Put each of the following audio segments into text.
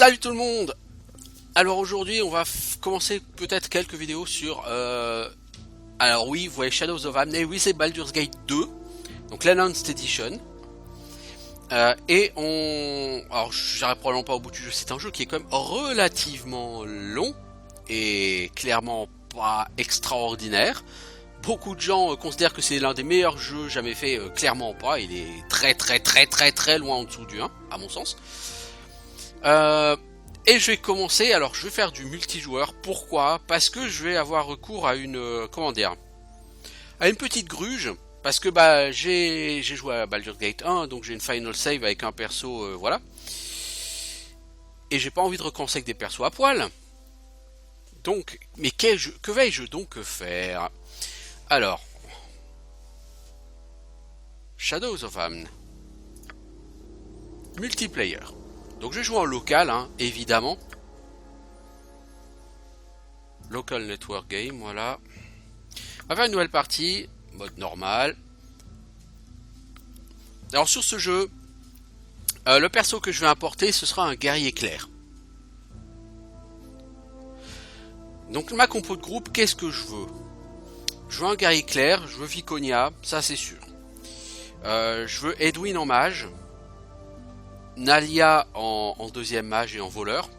Salut tout le monde. Alors aujourd'hui on va commencer peut-être quelques vidéos sur alors oui, vous voyez Shadows of Amne, oui c'est Baldur's Gate 2, donc l'Announced Edition. Alors j'arrive probablement pas au bout du jeu, c'est un jeu qui est quand même relativement long et clairement pas extraordinaire. Beaucoup de gens considèrent que c'est l'un des meilleurs jeux jamais faits, clairement pas, il est très loin en dessous du 1, à mon sens. Et je vais commencer, alors je vais faire du multijoueur, pourquoi? Parce que je vais avoir recours à une, à une petite gruge, parce que j'ai joué à Baldur's Gate 1, donc j'ai une final save avec un perso, voilà. Et j'ai pas envie de recommencer avec des persos à poil. Donc, mais que vais-je donc faire? Alors, Shadows of Amne, multiplayer. Donc je joue en local, hein, évidemment. Local Network Game, voilà. On va faire une nouvelle partie, mode normal. Alors sur ce jeu, le perso que je vais importer, ce sera un guerrier clair. Donc ma compo de groupe, qu'est-ce que je veux? Je veux un guerrier clair, je veux Viconia, ça c'est sûr. Je veux Edwin en mage. Nalia en deuxième mage et en voleur.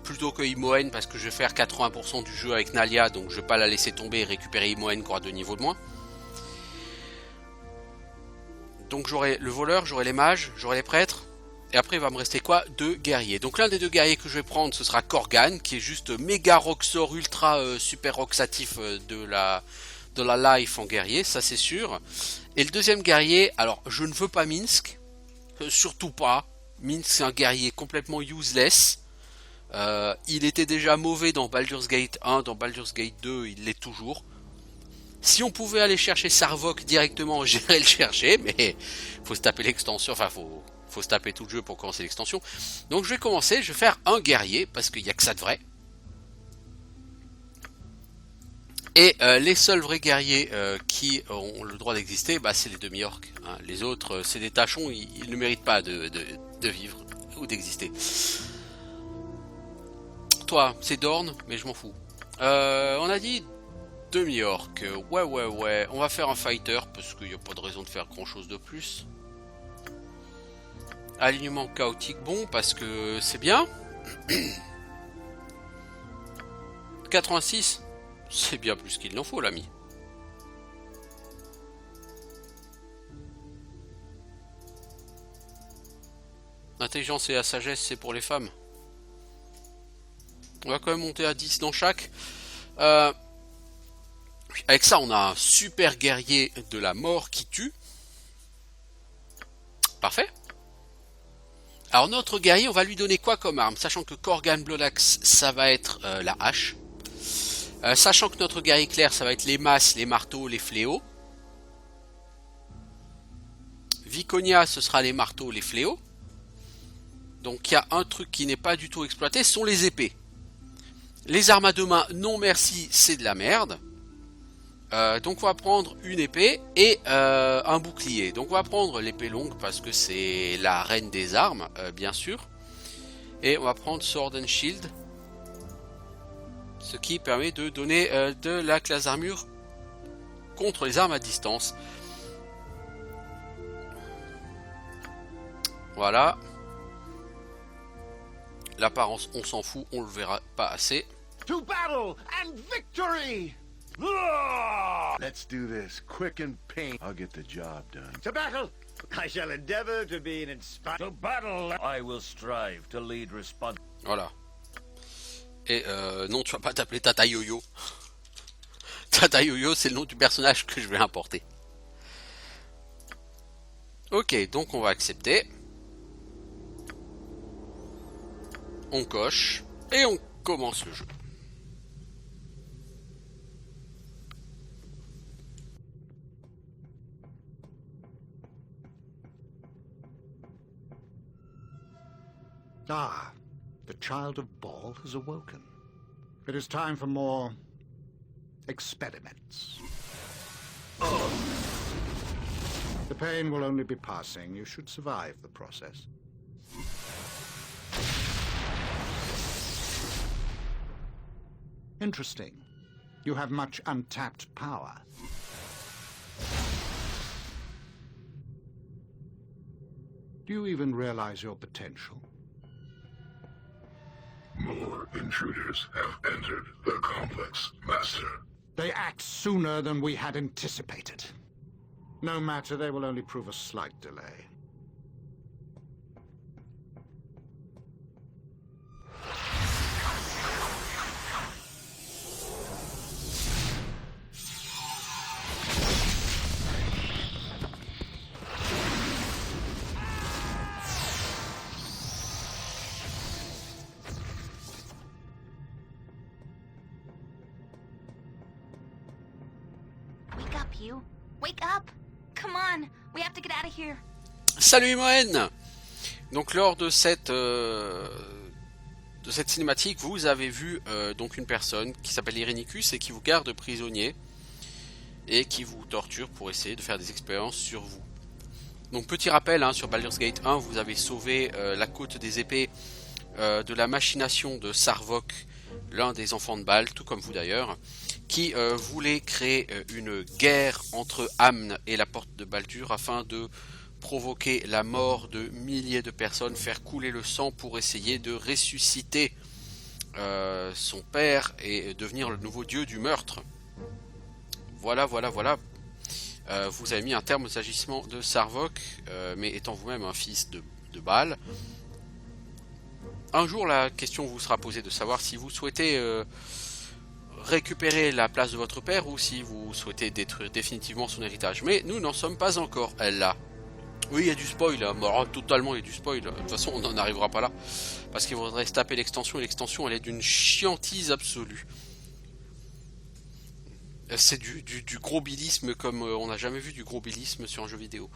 Plutôt que Imoen parce que je vais faire 80% du jeu avec Nalia, donc je vais pas la laisser tomber et récupérer Imoen qui aura 2 niveaux de moins. Donc j'aurai le voleur, j'aurai les mages, j'aurai les prêtres. Et après il va me rester quoi? 2 guerriers. Donc l'un des 2 guerriers que je vais prendre ce sera Korgan, qui est juste méga roxor ultra super roxatif de la life en guerrier, ça c'est sûr. Et le deuxième guerrier, alors je ne veux pas Minsk, surtout pas. Minsk c'est un guerrier complètement useless. Il était déjà mauvais dans Baldur's Gate 1, dans Baldur's Gate 2 il l'est toujours. Si on pouvait aller chercher Sarvok directement, j'irais le chercher, mais faut se taper l'extension, enfin faut se taper tout le jeu pour commencer l'extension. Donc je vais commencer, je vais faire un guerrier, parce qu'il n'y a que ça de vrai. Et les seuls vrais guerriers qui ont le droit d'exister, c'est les demi-orques. Hein. Les autres, c'est des tachons, ils ne méritent pas de vivre ou d'exister. Toi, c'est Dorn, mais je m'en fous. On a dit demi-orc. Ouais. On va faire un fighter, parce qu'il n'y a pas de raison de faire grand-chose de plus. Alignement chaotique, bon, parce que c'est bien. 86, c'est bien plus qu'il n'en faut, l'ami. L'intelligence et la sagesse, c'est pour les femmes. On va quand même monter à 10 dans chaque. Avec ça, on a un super guerrier de la mort qui tue. Parfait. Alors notre guerrier, on va lui donner quoi comme arme? Sachant que Korgan Bloodaxe, ça va être la hache. Sachant que notre guerrier clair, ça va être les masses, les marteaux, les fléaux. Viconia, ce sera les marteaux, les fléaux. Donc il y a un truc qui n'est pas du tout exploité, ce sont les épées. Les armes à deux mains, non merci, c'est de la merde. Donc on va prendre une épée et un bouclier. Donc on va prendre l'épée longue parce que c'est la reine des armes, bien sûr. Et on va prendre Sword and Shield. Ce qui permet de donner de la classe d'armure contre les armes à distance. Voilà. L'apparence, on s'en fout, on le verra pas assez. To battle and victory! Let's do this quick and pain. I'll get the job done. To battle, I shall endeavor to be an inspired. To battle, I will strive to lead response. Voilà. Et non, tu vas pas t'appeler Tata Yo-Yo. Tata Yo-Yo, c'est le nom du personnage que je vais importer. Ok, donc on va accepter. On coche et on commence le jeu. Ah, the child of Baal has awoken. It is time for more experiments. The pain will only be passing. You should survive the process. Interesting. You have much untapped power. Do you even realize your potential? More intruders have entered the complex, Master. They act sooner than we had anticipated. No matter, they will only prove a slight delay. Wake up, you. Wake up! Come on, we have to get out of here. Salut Moen. Donc lors de cette cinématique, vous avez vu donc une personne qui s'appelle Irenicus et qui vous garde prisonnier et qui vous torture pour essayer de faire des expériences sur vous. Donc petit rappel, hein, sur Baldur's Gate 1, vous avez sauvé la côte des épées de la machination de Sarvok, l'un des enfants de Bâle, tout comme vous d'ailleurs, qui voulait créer une guerre entre Amn et la porte de Baldur afin de provoquer la mort de milliers de personnes, faire couler le sang pour essayer de ressusciter son père et devenir le nouveau dieu du meurtre. Voilà. Vous avez mis un terme aux agissements de Sarvok, mais étant vous-même un fils de Bâle. Un jour, la question vous sera posée de savoir si vous souhaitez récupérer la place de votre père ou si vous souhaitez détruire définitivement son héritage. Mais nous n'en sommes pas encore là. Oui, il y a du spoil, hein. Bon, totalement il y a du spoil. De toute façon, on n'en arrivera pas là. Parce qu'il faudrait se taper l'extension, et l'extension, elle est d'une chiantise absolue. C'est du gros bilisme comme on n'a jamais vu du gros bilisme sur un jeu vidéo.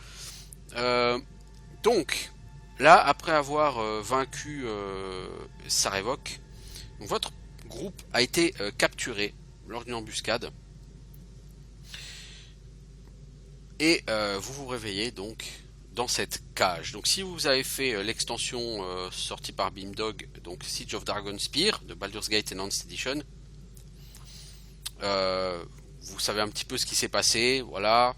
Donc, là, après avoir vaincu Sarevok, votre groupe a été capturé lors d'une embuscade. Et vous vous réveillez donc dans cette cage. Donc si vous avez fait l'extension sortie par Beamdog, donc Siege of Dragonspear de Baldur's Gate Enhanced Edition, vous savez un petit peu ce qui s'est passé, voilà.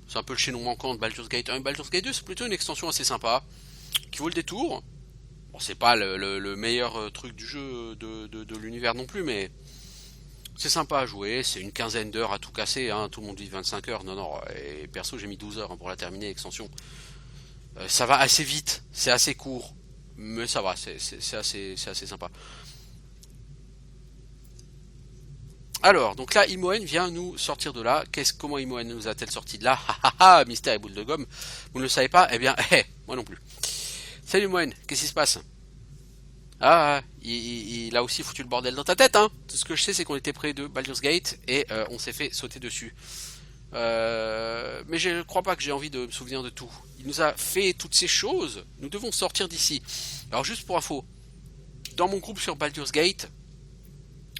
C'est un peu le chaînon manquant de Baldur's Gate 1 et Baldur's Gate 2, c'est plutôt une extension assez sympa, qui vaut le détour. Bon, c'est pas le meilleur truc du jeu de l'univers non plus, mais c'est sympa à jouer, c'est une quinzaine d'heures à tout casser, hein. Tout le monde dit 25 heures, non, et perso j'ai mis 12 heures hein, pour la terminer, l'extension. Ça va assez vite, c'est assez court, mais ça va, c'est assez sympa. Alors, donc là, Imoen vient nous sortir de là. Comment Imoen nous a-t-elle sorti de là? Mystère et boule de gomme. Vous ne le savez pas? Eh bien, moi non plus. Salut Imoen, qu'est-ce qui se passe? Il a aussi foutu le bordel dans ta tête, hein. Tout ce que je sais, c'est qu'on était près de Baldur's Gate et on s'est fait sauter dessus. Mais je ne crois pas que j'ai envie de me souvenir de tout. Il nous a fait toutes ces choses. Nous devons sortir d'ici. Alors juste pour info, dans mon groupe sur Baldur's Gate,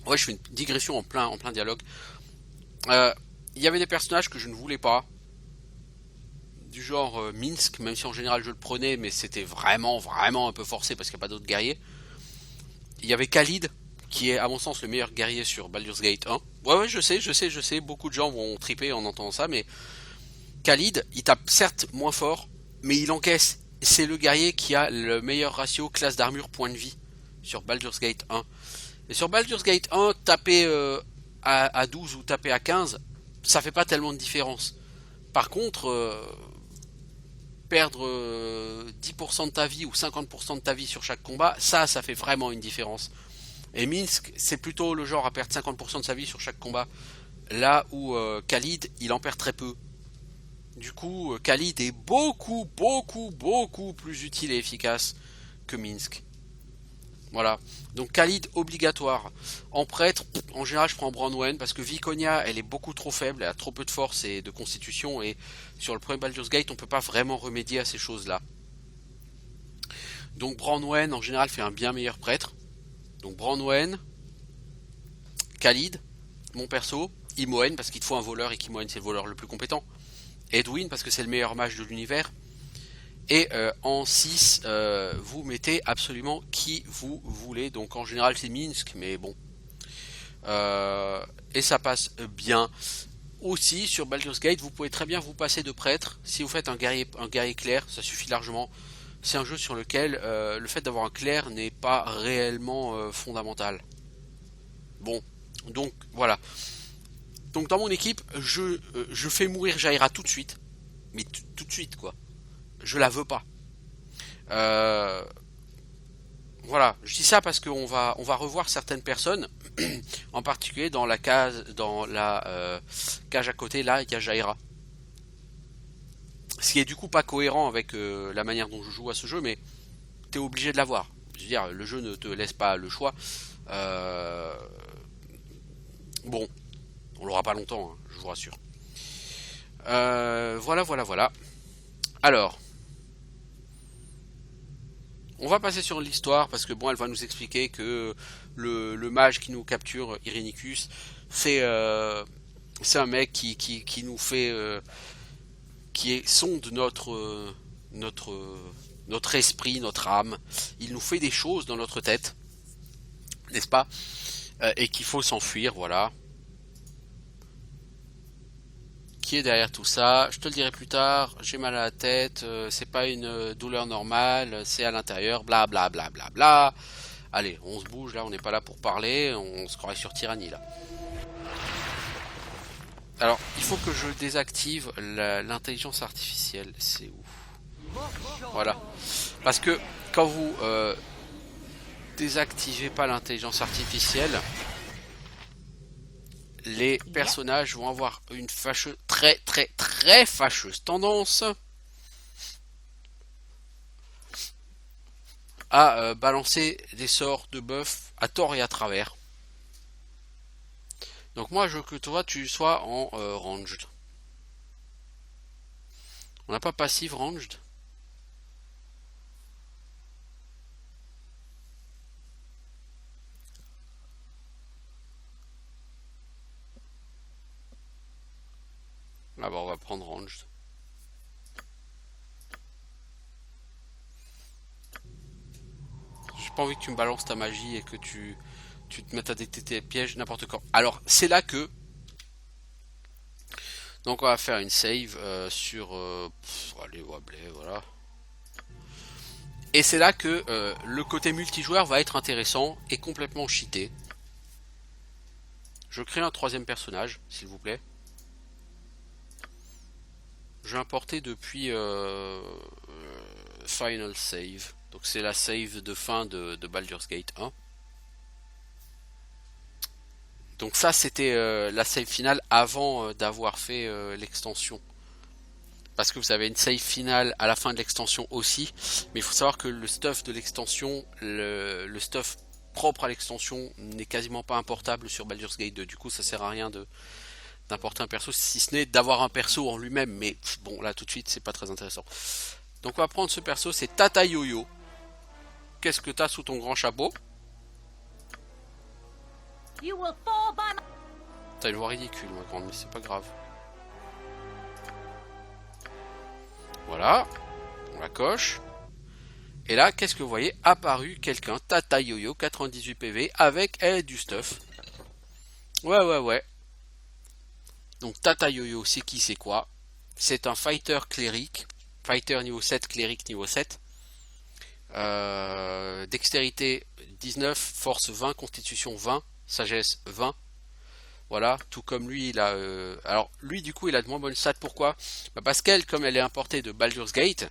ouais, je fais une digression en plein dialogue. Il y avait des personnages que je ne voulais pas, du genre Minsk, même si en général je le prenais, mais c'était vraiment un peu forcé parce qu'il n'y a pas d'autres guerriers. Il y avait Khalid, qui est à mon sens le meilleur guerrier sur Baldur's Gate 1. Ouais, je sais, beaucoup de gens vont triper en entendant ça, mais Khalid, il tape certes moins fort, mais il encaisse. C'est le guerrier qui a le meilleur ratio classe d'armure point de vie sur Baldur's Gate 1. Et sur Baldur's Gate 1, taper à 12 ou taper à 15, ça fait pas tellement de différence. Par contre, perdre 10% de ta vie ou 50% de ta vie sur chaque combat, ça fait vraiment une différence. Et Minsk, c'est plutôt le genre à perdre 50% de sa vie sur chaque combat, là où Khalid, il en perd très peu. Du coup, Khalid est beaucoup plus utile et efficace que Minsk. Voilà, donc Khalid obligatoire. En prêtre, en général je prends Bronwyn parce que Viconia elle est beaucoup trop faible, elle a trop peu de force et de constitution et sur le premier Baldur's Gate on peut pas vraiment remédier à ces choses là. Donc Bronwyn en général fait un bien meilleur prêtre. Donc Bronwyn, Khalid, mon perso, Imoen parce qu'il te faut un voleur et qu'Imoen c'est le voleur le plus compétent. Edwin parce que c'est le meilleur mage de l'univers. Et en 6, vous mettez absolument qui vous voulez. Donc en général c'est Minsk, mais bon. Et ça passe bien. Aussi, sur Baldur's Gate, vous pouvez très bien vous passer de prêtre. Si vous faites un guerrier clair, ça suffit largement. C'est un jeu sur lequel le fait d'avoir un clerc n'est pas réellement fondamental. Bon, donc voilà. Donc dans mon équipe, je fais mourir Jaira tout de suite. Mais tout de suite, quoi. Je la veux pas. Voilà, je dis ça parce qu'on va revoir certaines personnes, en particulier dans la cage à côté, là, il y a Jaira. Ce qui est du coup pas cohérent avec la manière dont je joue à ce jeu, mais t'es obligé de l'avoir. Je veux dire, le jeu ne te laisse pas le choix. Bon, on l'aura pas longtemps, hein, je vous rassure. Voilà. Alors, on va passer sur l'histoire parce que bon, elle va nous expliquer que le mage qui nous capture, Irenicus, c'est un mec qui nous fait, sonde notre esprit, notre âme. Il nous fait des choses dans notre tête, n'est-ce pas? Et qu'il faut s'enfuir, voilà. Qui est derrière tout ça? Je te le dirai plus tard. J'ai mal à la tête, c'est pas une douleur normale, c'est à l'intérieur, bla bla bla bla bla. Allez, on se bouge là, on n'est pas là pour parler, on se croirait sur Tyrannie là. Alors, il faut que je désactive l'intelligence artificielle, c'est où? Voilà. Parce que quand vous désactivez pas l'intelligence artificielle, les personnages vont avoir une fâcheuse, très fâcheuse tendance à balancer des sorts de buff à tort et à travers. Donc moi je veux que toi tu sois en ranged. On n'a pas passive ranged. Là bah on va prendre ranged. J'ai pas envie que tu me balances ta magie et que tu te mettes à détecter les pièges n'importe quand. Alors c'est là que donc on va faire une save sur allez Wablet, voilà. Et c'est là que le côté multijoueur va être intéressant et complètement cheaté. Je crée un troisième personnage, s'il vous plaît. Je vais importer depuis Final Save. Donc c'est la save de fin de Baldur's Gate 1. Donc ça c'était la save finale avant d'avoir fait l'extension. Parce que vous avez une save finale à la fin de l'extension aussi. Mais il faut savoir que le stuff de l'extension, le stuff propre à l'extension n'est quasiment pas importable sur Baldur's Gate 2. Du coup ça sert à rien d'importer un perso, si ce n'est d'avoir un perso en lui-même. Mais bon là tout de suite c'est pas très intéressant. Donc on va prendre ce perso, c'est Tata Yo-Yo. Qu'est-ce que t'as sous ton grand chapeau? T'as une voix ridicule ma grande, mais c'est pas grave. Voilà, on la coche. Et là, qu'est-ce que vous voyez? Apparu quelqu'un, Tata Yo-Yo, 98 PV, avec du stuff. Ouais. Donc Tata Yo-Yo, c'est qui, c'est quoi? C'est un fighter cléric. Fighter niveau 7, cléric niveau 7. Dextérité 19, force 20, constitution 20, sagesse 20. Voilà, tout comme lui, il a... alors, lui, du coup, il a de moins bonnes stats. Pourquoi? Parce qu'elle, comme elle est importée de Baldur's Gate,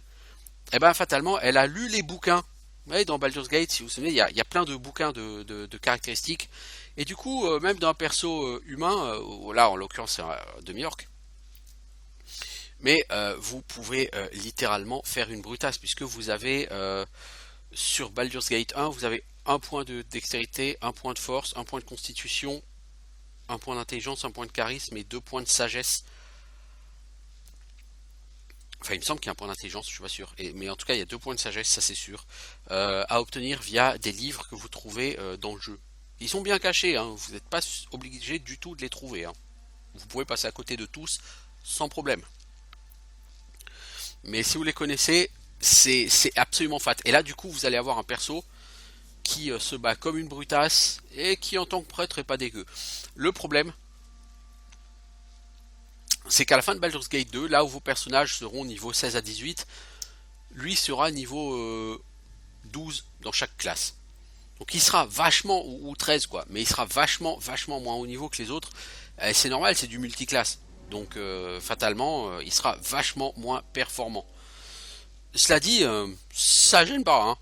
eh ben, fatalement, elle a lu les bouquins. Vous voyez, dans Baldur's Gate, si vous vous souvenez, il y a plein de bouquins de caractéristiques. Et du coup, même d'un perso humain, là, en l'occurrence, c'est demi-orc, mais vous pouvez littéralement faire une brutasse, puisque vous avez, sur Baldur's Gate 1, vous avez un point de dextérité, un point de force, un point de constitution, un point d'intelligence, un point de charisme et 2 points de sagesse. Enfin, il me semble qu'il y a un point d'intelligence, je suis pas sûr. Mais en tout cas, il y a 2 points de sagesse, ça c'est sûr, à obtenir via des livres que vous trouvez dans le jeu. Ils sont bien cachés, hein, vous n'êtes pas obligé du tout de les trouver. Hein. Vous pouvez passer à côté de tous sans problème. Mais si vous les connaissez, c'est absolument fat. Et là, du coup, vous allez avoir un perso qui se bat comme une brutasse et qui en tant que prêtre est pas dégueu. Le problème, c'est qu'à la fin de Baldur's Gate 2, là où vos personnages seront niveau 16 à 18, lui sera niveau 12 dans chaque classe. Donc il sera vachement, ou 13 quoi, mais il sera vachement moins haut niveau que les autres. C'est normal, c'est du multiclasse. Donc fatalement, il sera vachement moins performant. Cela dit, ça gêne pas, hein.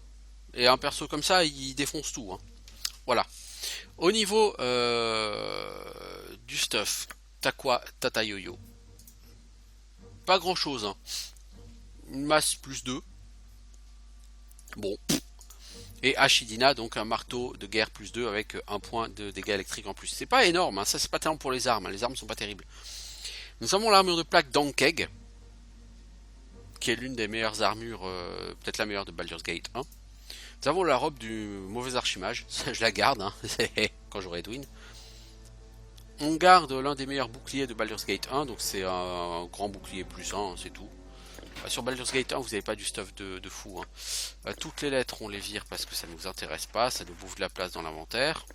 Et un perso comme ça, il défonce tout, hein. Voilà. Au niveau du stuff, t'as quoi? T'as yo-yo. Pas grand chose, hein. Une masse plus 2. Bon. Et Ashidina, donc un marteau de guerre plus 2 avec 1 point de dégâts électriques en plus. C'est pas énorme, hein. Ça c'est pas tellement pour les armes, hein. Les armes sont pas terribles. Nous avons l'armure de plaque d'Ankeg, qui est l'une des meilleures armures, peut-être la meilleure de Baldur's Gate 1. Nous avons la robe du mauvais archimage, je la garde, hein, quand j'aurai Edwin. On garde l'un des meilleurs boucliers de Baldur's Gate 1, donc c'est un grand bouclier plus 1, c'est tout. Sur Baldur's Gate 1, vous n'avez pas du stuff de fou, hein. Toutes les lettres, on les vire parce que ça ne nous intéresse pas, ça nous bouffe de la place dans l'inventaire.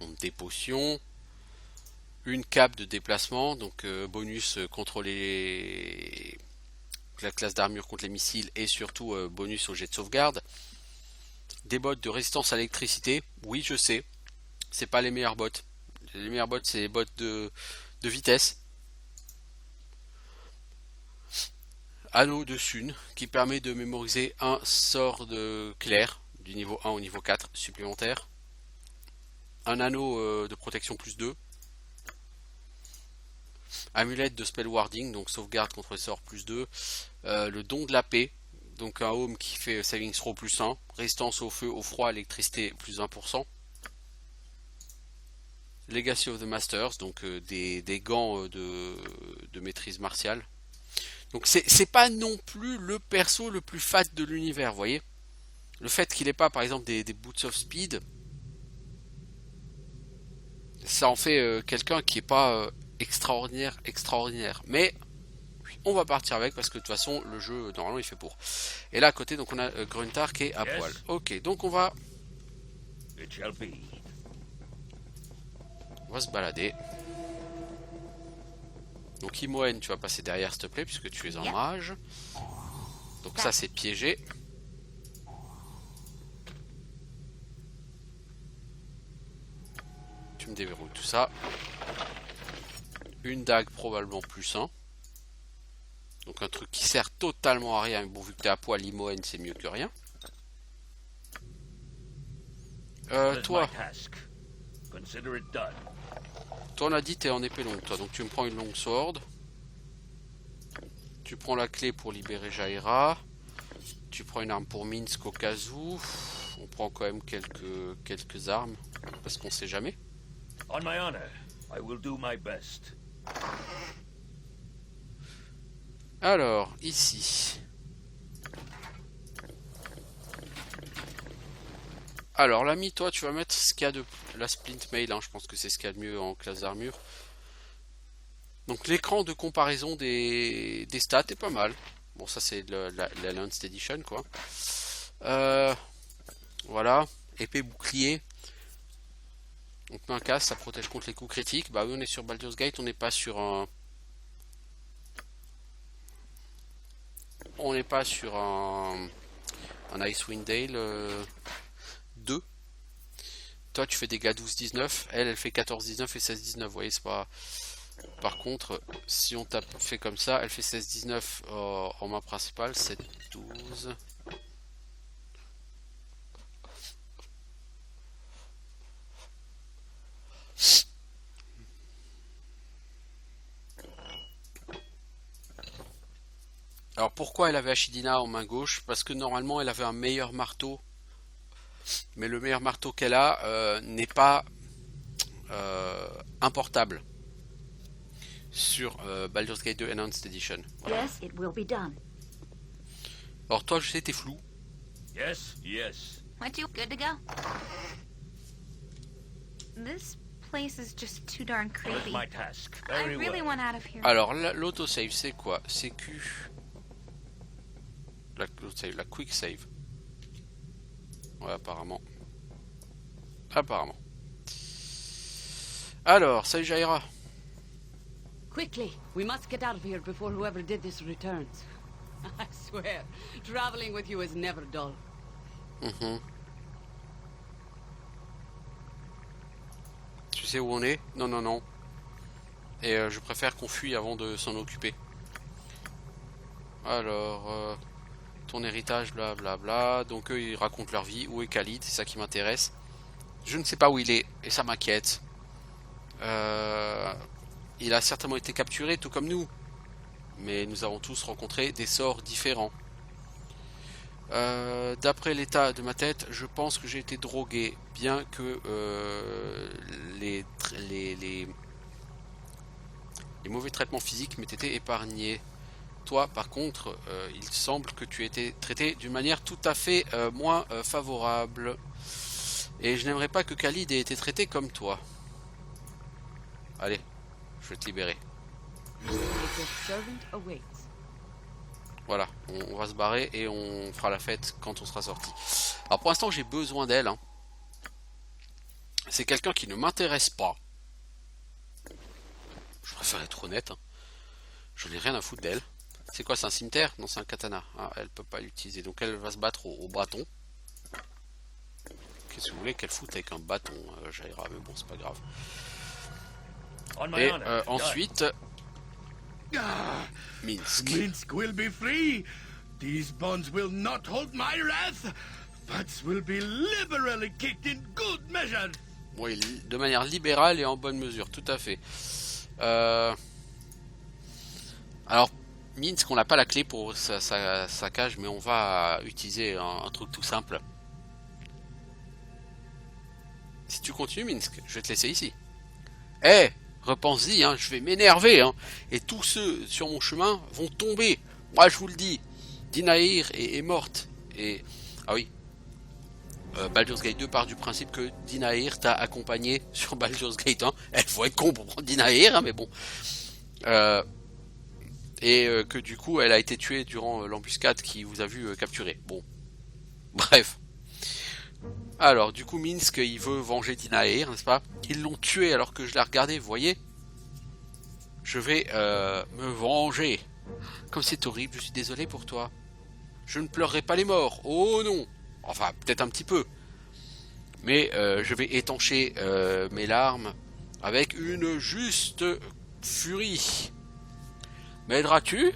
Donc des potions. Une cape de déplacement, donc bonus contre la classe d'armure contre les missiles et surtout bonus au jet de sauvegarde. Des bottes de résistance à l'électricité, oui je sais, c'est pas les meilleures bottes. Les meilleures bottes c'est les bottes de vitesse. Anneau de Sun qui permet de mémoriser un sort de clair du niveau 1 au niveau 4 supplémentaire. Un anneau de protection plus 2. Amulette de spell warding, donc sauvegarde contre les sorts plus 2. Le don de la paix, donc un home qui fait saving throw plus 1. Résistance au feu, au froid, à l'électricité plus 1%. Legacy of the Masters, donc des gants de maîtrise martiale. Donc c'est pas non plus le perso le plus fat de l'univers, vous voyez. Le fait qu'il ait pas par exemple des boots of speed, ça en fait quelqu'un qui est pas extraordinaire, mais on va partir avec parce que de toute façon le jeu normalement il fait pour. Et là à côté donc on a Gruntar qui est à poil. Ok, donc on va se balader. Donc Imoen, tu vas passer derrière s'il te plaît puisque tu es en mage. Donc ça c'est piégé. Tu me déverrouilles tout ça. Une dague probablement plus 1. Donc un truc qui sert totalement à rien. Mais bon, vu que t'es à poil, Imoen, c'est mieux que rien. Toi, on a dit t'es en épée longue, toi. Donc tu me prends une longue sword. Tu prends la clé pour libérer Jaira. Tu prends une arme pour Minsk au cas où. On prend quand même quelques armes. Parce qu'on sait jamais. On my honor, I will do my best. Alors, ici. Alors, l'ami, toi, tu vas mettre ce qu'il y a de la Splint Mail, hein, je pense que c'est ce qu'il y a de mieux en classe d'armure. Donc, l'écran de comparaison des stats est pas mal. Bon, ça, c'est la Lanced Edition, quoi. Voilà. Épée bouclier. On met un casque, ça protège contre les coups critiques. Bah oui, on est sur Baldur's Gate, on n'est pas sur un... On n'est pas sur un Icewind Dale 2. Toi, tu fais dégâts 12-19. Elle fait 14-19 et 16-19. Vous voyez, c'est pas... Par contre, si on tape fait comme ça, elle fait 16-19 en main principale, 7-12... Alors pourquoi elle avait Ashidina en main gauche? Parce que normalement elle avait un meilleur marteau. Mais le meilleur marteau qu'elle a n'est pas importable sur Baldur's Gate 2 Enhanced Edition. Voilà. Yes, it will be done. Alors toi je sais t'es flou. Yes, yes. Weren't you good to go? This place is just too darn Not creepy. my task. I Very really well. want out of here. Alors, l'autosave, c'est quoi? C'est Q. L'autosave, la quick save. Ouais, apparemment. Apparemment. Alors, salut Jaira. Quickly, we must get out of here before whoever did this returns. I swear, traveling with you is never dull. Mhm. Tu sais où on est? Non, non, non. Et je préfère qu'on fuit avant de s'en occuper. Alors, ton héritage, blablabla. Donc eux, ils racontent leur vie. Où est Khalid? C'est ça qui m'intéresse. Je ne sais pas où il est, et ça m'inquiète. Il a certainement été capturé, tout comme nous. Mais nous avons tous rencontré des sorts différents. D'après l'état de ma tête, je pense que j'ai été drogué, bien que les mauvais traitements physiques m'aient été épargnés. Toi, par contre, il semble que tu aies été traité d'une manière tout à fait moins favorable. Et je n'aimerais pas que Khalid ait été traité comme toi. Allez, je vais te libérer. Your servant awaits. Voilà, on va se barrer et on fera la fête quand on sera sorti. Alors pour l'instant, j'ai besoin d'elle. Hein. C'est quelqu'un qui ne m'intéresse pas. Je préfère être honnête. Hein. J'en ai rien à foutre d'elle. C'est quoi, c'est un cimetière? Non, c'est un katana. Ah, elle peut pas l'utiliser. Donc elle va se battre au bâton. Qu'est-ce que vous voulez qu'elle foute avec un bâton, Jaira? Mais bon, c'est pas grave. On my Et honor. Done. ensuite, Ah, Minsk. Minsk will be free. These bonds will not hold my wrath. Butts will be liberally kicked in good measure. Oui, de manière libérale et en bonne mesure, tout à fait. Alors, Minsk, on n'a pas la clé pour sa cage, mais on va utiliser un truc tout simple. Si tu continues, Minsk, je vais te laisser ici. Eh, repense-y, hein, je vais m'énerver, hein, et tous ceux sur mon chemin vont tomber. Moi, je vous le dis, Dinaïr est morte. Et ah oui, Baldur's Gate 2 part du principe que Dinaïr t'a accompagné sur Baldur's Gate 1. Elle faut être con pour prendre Dinaïr, hein, mais bon. Et que du coup, elle a été tuée durant l'embuscade qui vous a vu capturer. Bon, bref. Alors, du coup, Minsk, il veut venger Dinaïr, n'est-ce pas? Ils l'ont tué alors que je l'ai regardé, vous voyez? Je vais me venger. Comme c'est horrible, je suis désolé pour toi. Je ne pleurerai pas les morts, oh non. Enfin, peut-être un petit peu. Mais je vais étancher mes larmes avec une juste furie. M'aideras-tu?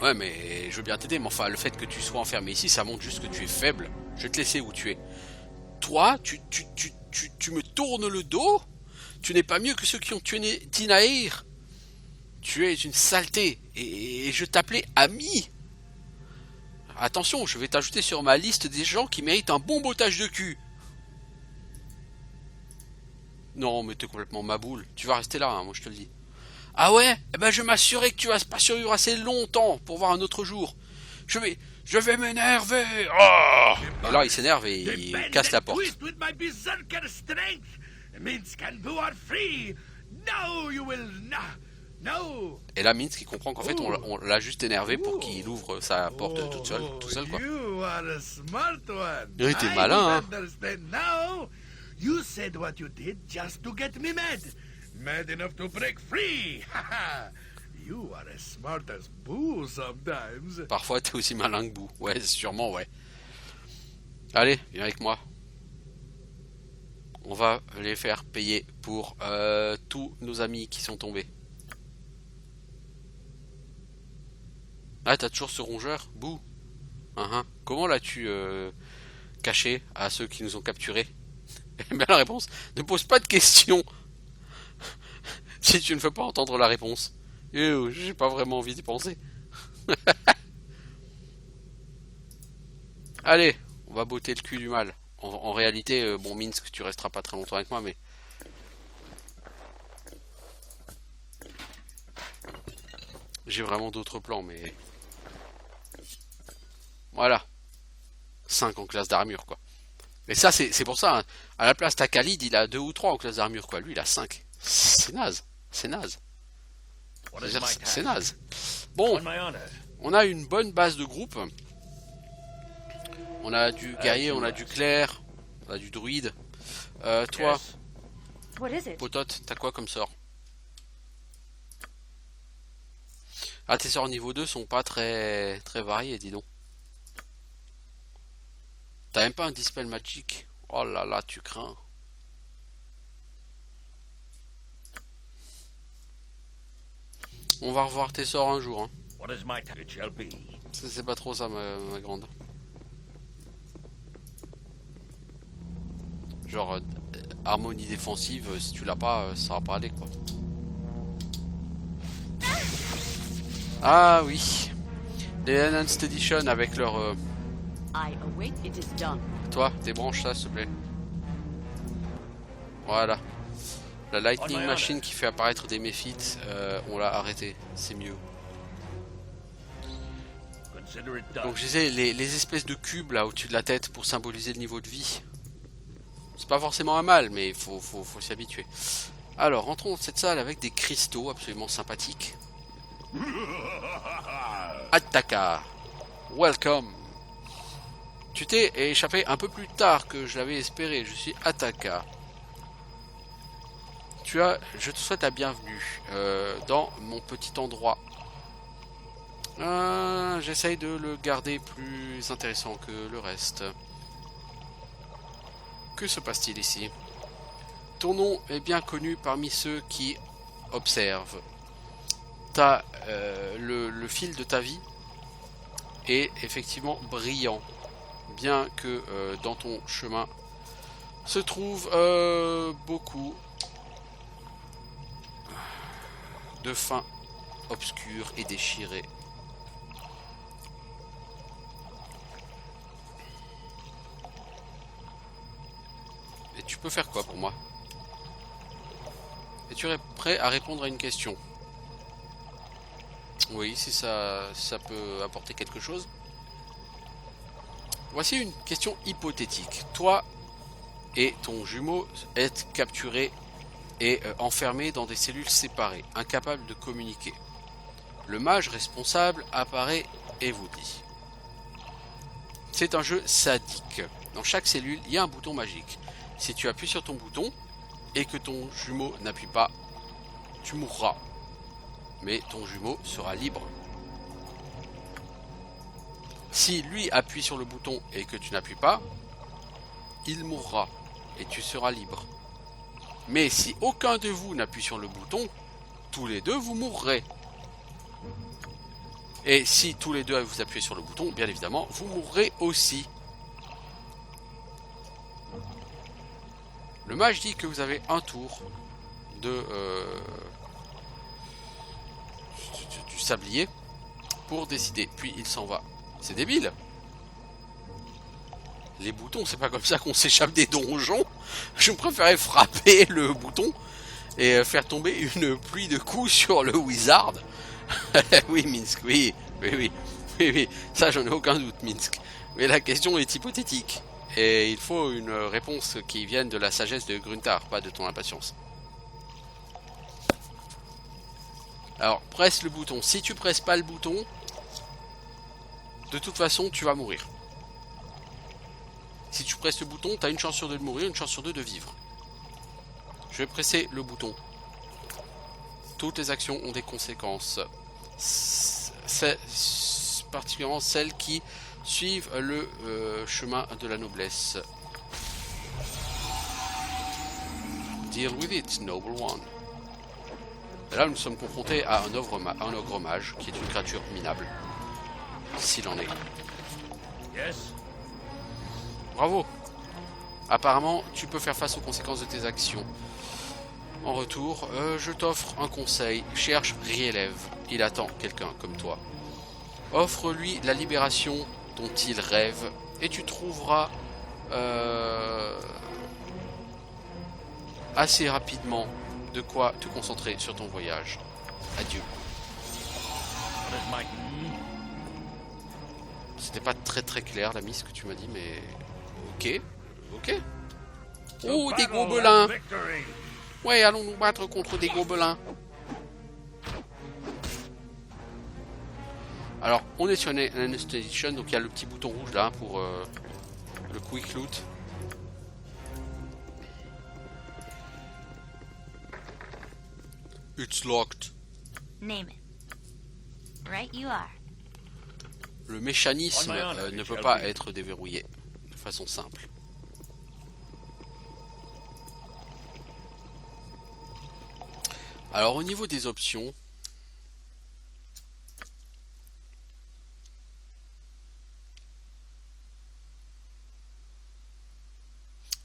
Ouais, mais je veux bien t'aider, mais enfin, le fait que tu sois enfermé ici, ça montre juste que tu es faible. Je vais te laisser où tu es. Toi, tu me tournes le dos? Tu n'es pas mieux que ceux qui ont tué Dinaïr? Tu es une saleté, et je t'appelais ami. Attention, je vais t'ajouter sur ma liste des gens qui méritent un bon bottage de cul. Non, mais t'es complètement ma boule. Tu vas rester là, hein, moi je te le dis. Ah ouais? Eh ben je m'assurais que tu vas pas survivre assez longtemps pour voir un autre jour. Je vais m'énerver. Oh! Et là, il s'énerve et il casse la porte. With my berserker strength. Minsk and Boo are free. No, you will not. No. Et là, Minsk, il comprend qu'en fait, on l'a juste énervé pour qu'il ouvre sa porte tout seul, quoi. You are a smart one. Il était malin, hein. I understand now. You said what you did just to get me mad. Mad enough to break free. You are as smart as Boo sometimes. Parfois, t'es aussi malin que Boo. Ouais, sûrement, ouais. Allez, viens avec moi. On va les faire payer pour tous nos amis qui sont tombés. Ah, t'as toujours ce rongeur, Boo. Comment l'as-tu caché à ceux qui nous ont capturés? Eh bien, la réponse, ne pose pas de questions. Si tu ne veux pas entendre la réponse. J'ai pas vraiment envie d'y penser. Allez, on va botter le cul du mal. En réalité, bon, Minsk, tu resteras pas très longtemps avec moi, mais... J'ai vraiment d'autres plans, mais... Voilà. 5 en classe d'armure, quoi. Et ça, c'est pour ça, hein. À la place, t'as Khalid, il a 2 ou 3 en classe d'armure, quoi. Lui, il a 5. C'est naze. C'est naze. What Je veux is dire, my c'est task? naze. Bon, On my honor. on a une bonne base de groupe. On a du guerrier, on a du clerc, on a du druide. Toi, Yes. What is it? Potote, t'as quoi comme sort? Ah, tes sorts niveau 2 sont pas très variés, dis donc. T'as même pas un Dispel Magic. Oh là là, tu crains. On va revoir tes sorts un jour, hein. What is my task? It shall be. C'est pas trop ça, ma grande. Genre, harmonie défensive, si tu l'as pas, ça va pas aller, quoi. Ah oui. Les Enhanced Edition avec leur... I await, it is done. Toi, débranche ça, s'il te plaît. Voilà. La Lightning On my Machine honor. qui fait apparaître des méfites, on l'a arrêté. C'est mieux. Consider it done. Donc je disais, les espèces de cubes là au-dessus de la tête pour symboliser le niveau de vie. C'est pas forcément un mal, mais il faut s'y habituer. Alors, rentrons dans cette salle avec des cristaux absolument sympathiques. Attaka. Welcome. Tu t'es échappé un peu plus tard que je l'avais espéré. Je suis Attaka. Je te souhaite la bienvenue dans mon petit endroit. J'essaye de le garder plus intéressant que le reste. Que se passe-t-il ici? Ton nom est bien connu parmi ceux qui observent. T'as le fil de ta vie est effectivement brillant, bien que dans ton chemin se trouve beaucoup de fins obscures et déchirées. Et tu peux faire quoi pour moi? Es-tu prêt à répondre à une question? Oui, si ça peut apporter quelque chose. Voici une question hypothétique. Toi et ton jumeau êtes capturés et enfermés dans des cellules séparées, incapables de communiquer. Le mage responsable apparaît et vous dit: c'est un jeu sadique. Dans chaque cellule, il y a un bouton magique. Si tu appuies sur ton bouton et que ton jumeau n'appuie pas, tu mourras. Mais ton jumeau sera libre. Si lui appuie sur le bouton et que tu n'appuies pas, il mourra et tu seras libre. Mais si aucun de vous n'appuie sur le bouton, tous les deux vous mourrez. Et si tous les deux vous appuyez sur le bouton, bien évidemment, vous mourrez aussi. Le mage dit que vous avez un tour de du sablier pour décider. Puis il s'en va. C'est débile. Les boutons, c'est pas comme ça qu'on s'échappe des donjons. Je préférais frapper le bouton et faire tomber une pluie de coups sur le wizard. Oui, Minsk, oui. Ça, j'en ai aucun doute, Minsk. Mais la question est hypothétique. Et il faut une réponse qui vienne de la sagesse de Gruntar, pas de ton impatience. Alors, presse le bouton. Si tu presses pas le bouton, de toute façon, tu vas mourir. Si tu presses le bouton, tu as une chance sur deux de mourir, une chance sur deux de vivre. Je vais presser le bouton. Toutes les actions ont des conséquences. C'est particulièrement celles qui suivent le chemin de la noblesse. Deal with it, noble one. Et là, nous sommes confrontés à un ogre mage, qui est une créature minable. S'il en est. Yes. Bravo. Apparemment, tu peux faire face aux conséquences de tes actions. En retour, je t'offre un conseil. Cherche Rielev. Il attend quelqu'un comme toi. Offre-lui la libération dont il rêve et tu trouveras assez rapidement de quoi te concentrer sur ton voyage. Adieu. What is my... C'était pas très clair la mise que tu m'as dit, mais ok. Ok. To Oh, des battle gobelins. and victory. Ouais, allons nous battre contre des gobelins. Alors, on est sur une Edition, donc il y a le petit bouton rouge là pour le Quick Loot. It's locked. Name it. Right you are. Le mécanisme On my honor, ne it peut shall pas be. être déverrouillé de façon simple. Alors au niveau des options,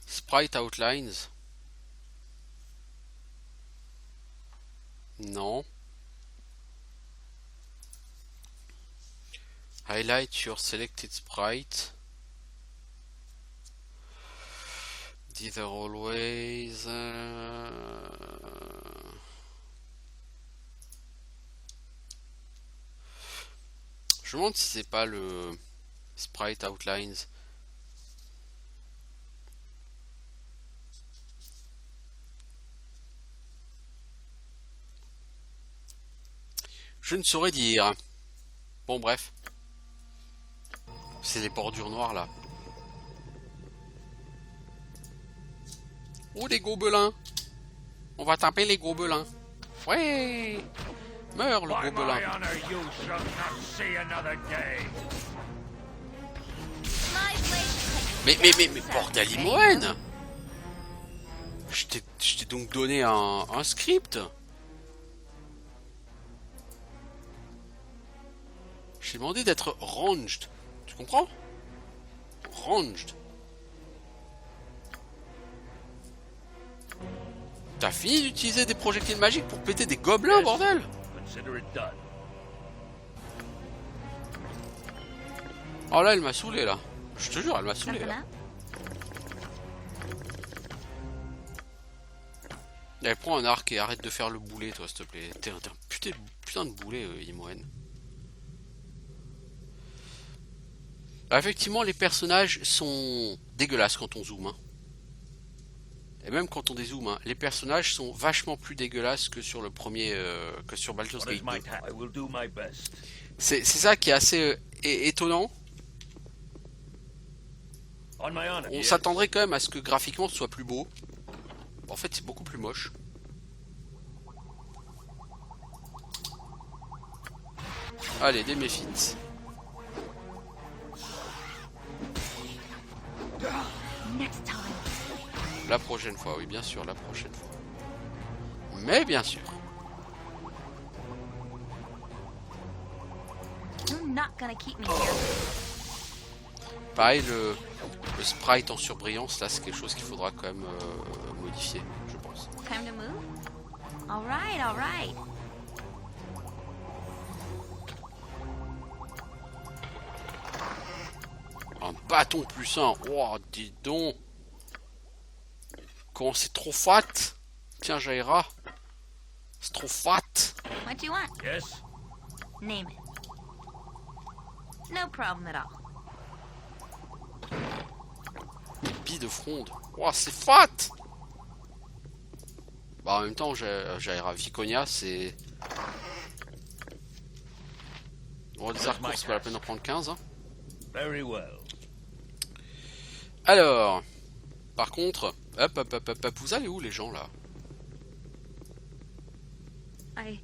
Sprite Outlines, non. Highlight your selected sprite. These are always. Je me demande si c'est pas le Sprite Outlines. Je ne saurais dire. Bon, bref. C'est les bordures noires là. Oh, les gobelins. On va taper les gobelins. Ouais. Meurs le By gobelin. my honor, you shall not see another day. My place Mais bordel Imoen. Je t'ai donc donné un script. Je t'ai demandé d'être ranged. Tu comprends? Ranged. T'as fini d'utiliser des projectiles magiques pour péter des gobelins, bordel? Consider it done. Oh là, elle m'a saoulé là. Je te jure, elle m'a saoulé something là. up? Allez, prends un arc et arrête de faire le boulet, toi, s'il te plaît. T'es un putain de boulet, Imoen. Bah, effectivement, les personnages sont dégueulasses quand on zoome. Hein. Et même quand on dézoome, hein, les personnages sont vachement plus dégueulasses que sur le premier, que sur Baldur's What is Gate my 2. task? I will do my best. C'est ça qui est assez étonnant. On my honor. On yes. s'attendrait quand même à ce que graphiquement ce soit plus beau. En fait, c'est beaucoup plus moche. Allez, des méfites. Next time. La prochaine fois, oui, bien sûr, la prochaine fois. Mais bien sûr. You're not gonna keep me here. Pareil, le sprite en surbrillance, là, c'est quelque chose qu'il faudra quand même modifier, je pense. Time to move? Alright, alright. Un bâton plus un. Oh, dis donc. Comment c'est trop fat. Tiens, Jaira. C'est trop fat. What you want? Yes. Name it. No problem at all. Bille de fronde. Oh, c'est fat. Bah, en même temps, Jaira Viconia, c'est... Bon, des arcs, c'est pas la peine d'en prendre 15. Hein. Very well. Alors, par contre, hop, vous allez où les gens là? I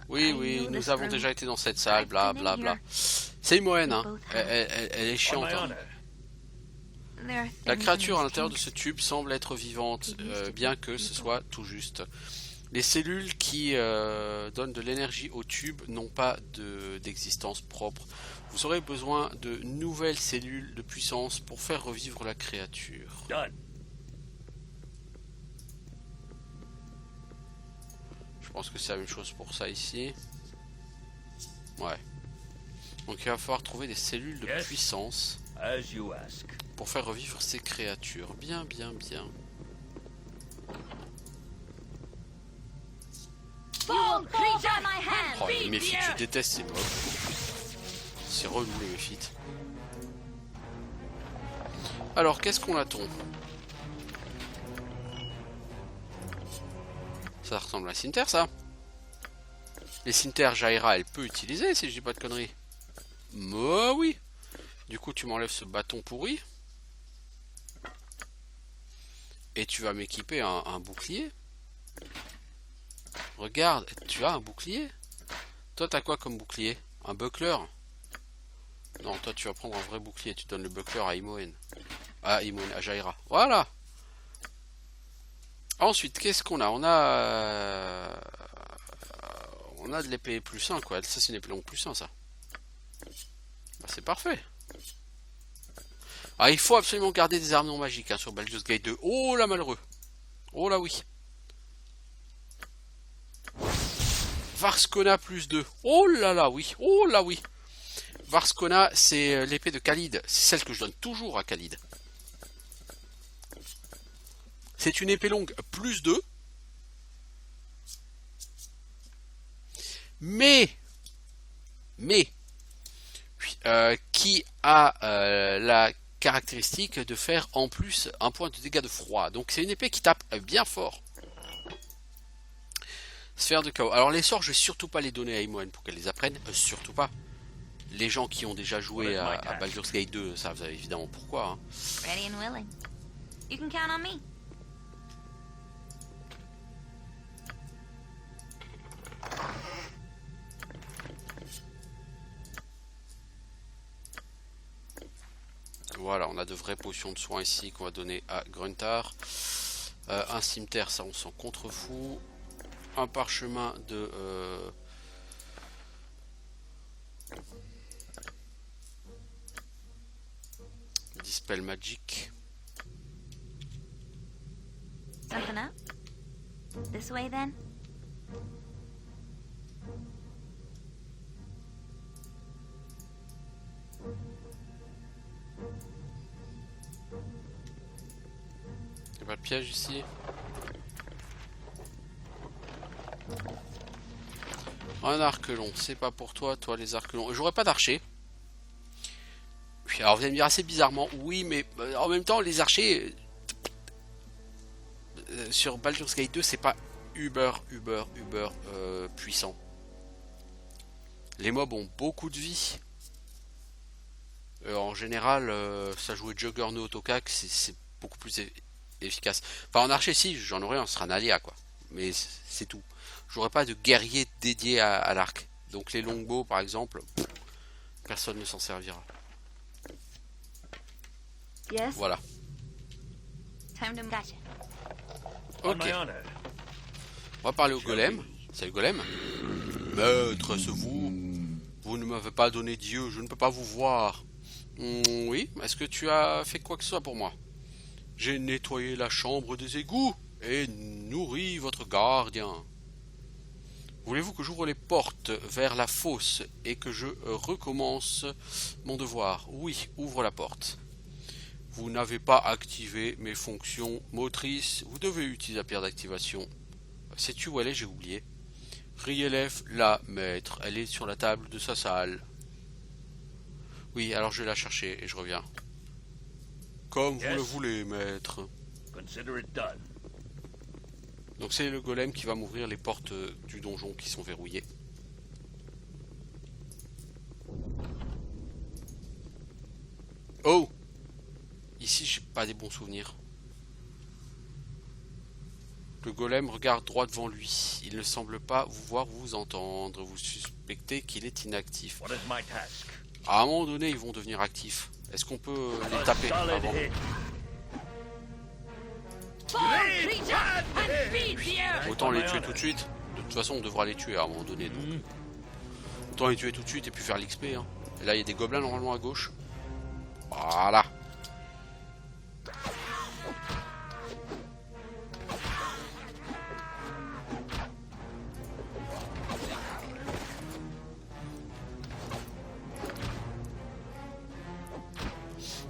Oui, nous avons déjà été dans cette salle, bla bla bla. C'est Imoen, hein. Elle est On chiante. my Hein. honor. there are La things créature à in l'intérieur de these ce tube semble être vivante, bien que ce soit tout juste. Les cellules qui donnent de l'énergie au tube n'ont pas d'existence propre. Vous aurez besoin de nouvelles cellules de puissance pour faire revivre la créature. Done. Je pense que c'est la même chose pour ça ici. Ouais. Donc il va falloir trouver des cellules de Yes. puissance As you ask. pour faire revivre ces créatures. Bien. Fall by my hand. Oh, les méfites, je déteste ces mobs. C'est relou les méfites. Alors, qu'est-ce qu'on attend? Ça ressemble à un cimetière, ça. Les cimetières, Jaira, elle peut utiliser, si je dis pas de conneries. Moi, oui. Du coup, tu m'enlèves ce bâton pourri. Et tu vas m'équiper un bouclier. Regarde, tu as un bouclier? Toi, t'as quoi comme bouclier? Un buckler? Non, toi, tu vas prendre un vrai bouclier. Tu donnes le buckler à Imoen. À Imoen, à Jaira. Voilà. Ensuite, qu'est-ce qu'on a? On a de l'épée plus 1, quoi. Ça, c'est une épée longue plus 1, ça. Bah, c'est parfait. Ah, il faut absolument garder des armes non magiques hein, sur Baldur's Gate 2. Oh là, malheureux. Oh là, oui. Varskona plus 2. Oh là là, oui. Oh là, oui. Varskona, c'est l'épée de Khalid. C'est celle que je donne toujours à Khalid. C'est une épée longue plus 2. Mais qui a la caractéristique de faire en plus un point de dégâts de froid. Donc c'est une épée qui tape bien fort. Sphère de chaos. Alors les sorts, je vais surtout pas les donner à Imoen pour qu'elle les apprenne. Surtout pas. Les gens qui ont déjà joué à Baldur's Gate 2 savent évidemment pourquoi. Hein. Ready and willing. You can count on me. Voilà, on a de vraies potions de soins ici qu'on va donner à Gruntar. Un cimetière, ça on s'en contrefout. Un parchemin de... Dispel Magic. Something up? This way then? Y'a pas de piège ici? Un arc long, c'est pas pour toi, toi les arcs longs. J'aurais pas d'archer. Alors vous allez me dire assez bizarrement, oui, mais en même temps, les archers sur Baldur's Gate 2, c'est pas uber puissant. Les mobs ont beaucoup de vie. En général, ça jouer Juggernaut au CAC, c'est beaucoup plus efficace. Enfin, en archer, si, j'en aurais un, ce sera un aléa, quoi. Mais c'est tout. J'aurais pas de guerrier dédié à l'arc. Donc les longbows, par exemple, personne ne s'en servira. Yes. Voilà. Time to gotcha. On Ok. my honor. On va parler au golem. Salut golem. Maître, est-ce vous? Vous ne m'avez pas donné Dieu, je ne peux pas vous voir. Oui, est-ce que tu as fait quoi que ce soit pour moi? J'ai nettoyé la chambre des égouts et nourri votre gardien. Voulez-vous que j'ouvre les portes vers la fosse et que je recommence mon devoir? Oui, ouvre la porte. Vous n'avez pas activé mes fonctions motrices. Vous devez utiliser la pierre d'activation. Sais-tu où elle est? J'ai oublié. Rielef, là, maître. Elle est sur la table de sa salle. Oui, alors je vais la chercher et je reviens. Comme vous le voulez, maître. Consider it done. Donc c'est le golem qui va m'ouvrir les portes du donjon qui sont verrouillées. Oh! Ici, j'ai pas des bons souvenirs. Le golem regarde droit devant lui. Il ne semble pas vous voir ou vous entendre. Vous suspectez qu'il est inactif. What is my task? À un moment donné, ils vont devenir actifs. Est-ce qu'on peut les taper Solid avant? hit. Autant les tuer tout de suite. De toute façon, on devra les tuer à un moment donné. Donc. Autant les tuer tout de suite et puis faire l'XP. Hein. Et là, il y a des gobelins normalement à gauche. Voilà.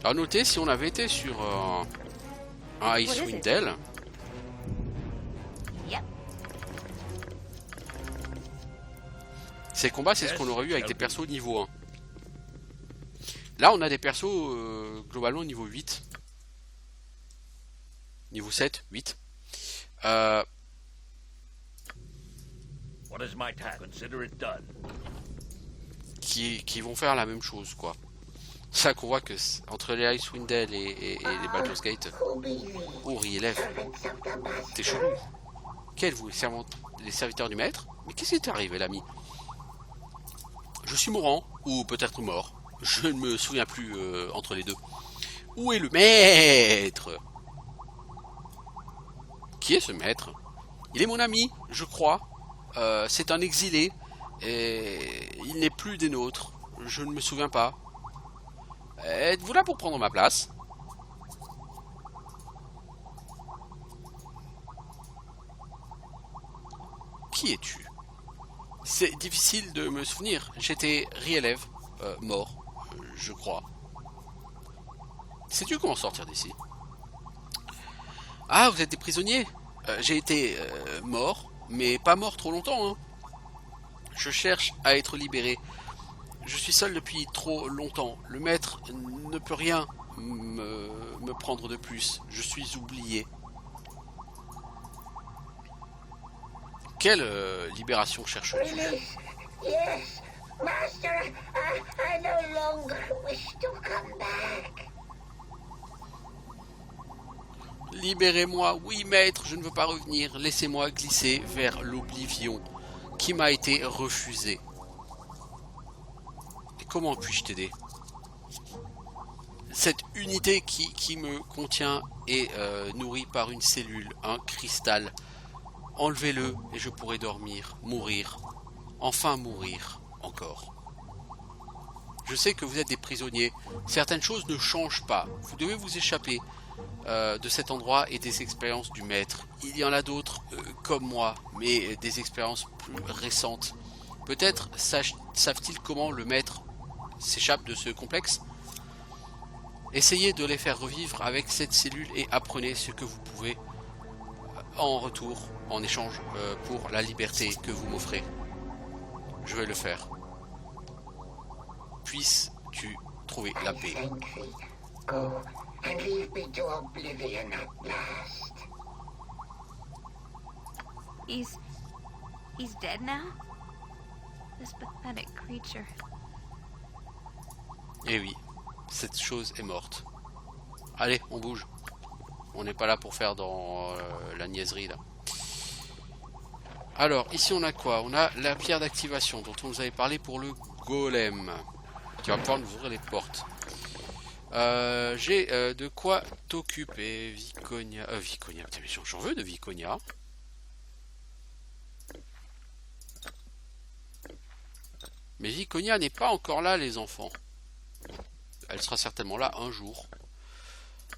Alors notez, si on avait été sur un Icewind Dale, Yep. ces combats, c'est ce qu'on aurait eu avec des persos niveau 1. Là, on a des persos globalement niveau 8. Niveau 7, 8. What is my task? Consider it done. Qui vont faire la même chose, quoi. C'est ça qu'on voit que entre les Icewind Dale et les Baldur's Gate, Rielev, t'es chelou. Quels vous, les serviteurs du maître? Mais qu'est-ce qui t'est arrivé, l'ami? Je suis mourant, ou peut-être mort. Je ne me souviens plus entre les deux. Où est le maître? Qui est ce maître? Il est mon ami, je crois. C'est un exilé. Et il n'est plus des nôtres. Je ne me souviens pas. Êtes-vous là pour prendre ma place? Qui es-tu? C'est difficile de me souvenir. J'étais Rielev, mort, je crois. Sais-tu comment sortir d'ici? Ah, vous êtes des prisonniers? J'ai été mort, mais pas mort trop longtemps, hein. Je cherche à être libéré. Je suis seul depuis trop longtemps. Le maître ne peut rien me prendre de plus. Je suis oublié. Quelle libération cherches-tu? Yes, Master, I no longer wish to come back. Libérez-moi, oui maître, je ne veux pas revenir. Laissez-moi glisser vers l'oblivion qui m'a été refusée. Et comment puis-je t'aider? Cette unité qui me contient est nourrie par une cellule, un cristal. Enlevez-le et je pourrai dormir, mourir, enfin mourir encore. Je sais que vous êtes des prisonniers, certaines choses ne changent pas, vous devez vous échapper de cet endroit et des expériences du maître. Il y en a d'autres comme moi, mais des expériences plus récentes. Peut-être savent-ils comment le maître s'échappe de ce complexe? Essayez de les faire revivre avec cette cellule et apprenez ce que vous pouvez en retour, en échange pour la liberté que vous m'offrez. Je vais le faire. Puisses-tu trouver la paix. Go and leave me to oblivion at last. He's dead now? This pathetic creature. Eh oui, cette chose est morte. Allez, on bouge. On n'est pas là pour faire dans la niaiserie là. Alors, ici on a quoi? On a la pierre d'activation dont on nous avait parlé pour le golem. Qui va pouvoir nous ouvrir les portes. J'ai de quoi t'occuper, Viconia. Viconia, putain, mais j'en veux de Viconia. Mais Viconia n'est pas encore là, les enfants. Elle sera certainement là un jour.